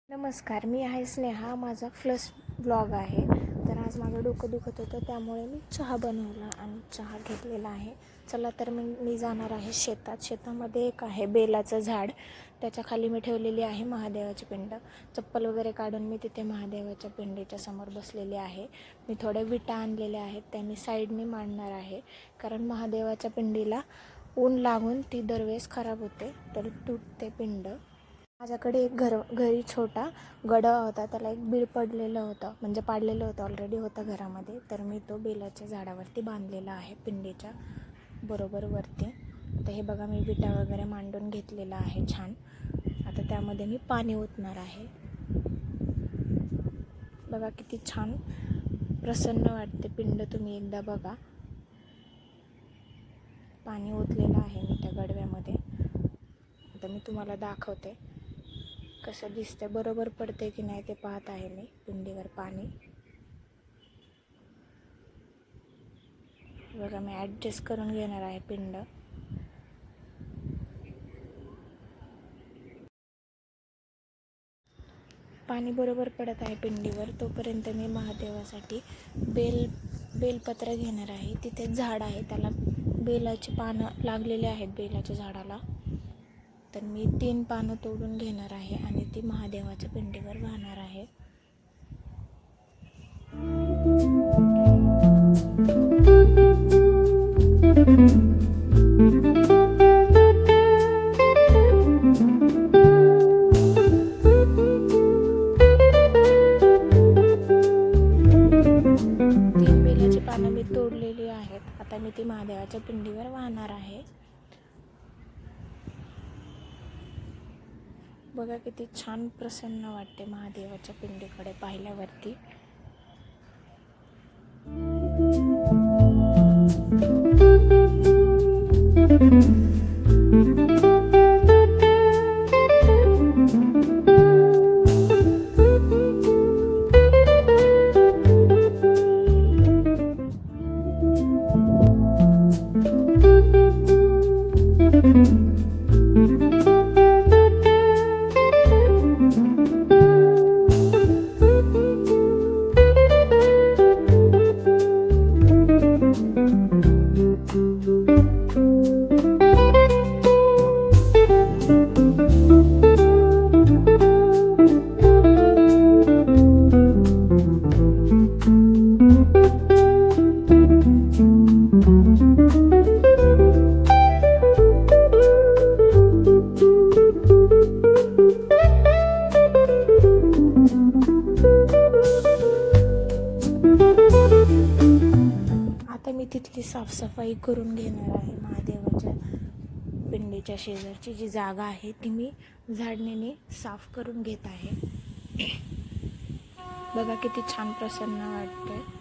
नमस्कार, मी आहे स्नेहा. माझा फर्स्ट ब्लॉग आहे. तर आज माझं डोकं दुखत होतं, त्यामुळे मी चहा बनवला आणि चहा घेतलेला आहे. चला तर मी जाणार आहे शेतात. शेतामध्ये एक आहे बेलाचं झाड, त्याच्या खाली मी ठेवलेली आहे महादेवाची पिंड. चप्पल वगैरे काढून मी तिथे महादेवाच्या पिंडीच्या समोर बसलेली आहे. मी थोड्या विटा आणलेल्या आहेत, त्यांनी साईडने मांडणार आहे, कारण महादेवाच्या पिंडीला ऊन लागून ती दरवेळेस खराब होते, तर तुटते पिंड. माझ्याकडे एक घरी छोटा गडा होता, त्याला एक बीळ पडलेलं होतं, म्हणजे पाडलेलं होतं, ऑलरेडी होता घरामध्ये. तर मी तो बेलाच्या झाडावरती बांधलेला आहे पिंडीच्या बरोबर वरती. आता हे बघा, मी विटा वगैरे मांडून घेतलेला आहे छान. आता त्यामध्ये मी पाणी ओतणार आहे. बघा किती छान प्रसन्न वाटते पिंड, तुम्ही एकदा बघा. पाणी ओतलेलं आहे मी त्या गडव्यामध्ये. आता मी तुम्हाला दाखवते कसं दिसते, बरोबर पडते की नाही ते पाहत आहे मी पिंडीवर पाणी. बघा, मी ॲडजस्ट करून घेणार आहे पिंड. पाणी बरोबर पडत आहे पिंडीवर. तोपर्यंत मी महादेवासाठी बेलपत्र घेणार आहे. तिथे झाड आहे, त्याला बेलाची पानं लागलेली आहेत बेलाच्या झाडाला. तर मी 3 पानं तोडून घेणार आहे आणि ती महादेवाच्या पिंडीवर वाहणार आहे. तीन बेलाची पानं मी तोडलेली आहेत. आता मी ती महादेवाच्या पिंडीवर वाहणार आहे. बघा किती छान प्रसन्न वाटते महादेवाच्या पिंडीकडे पाहिल्यावरती. आता मी तिथली साफसफाई करून घेणार आहे. महादेवाच्या पिंडीच्या शेजारची जी जागा आहे ती मी झाडणीने साफ करून घेत आहे. बघा किती छान प्रसन्न वाटते.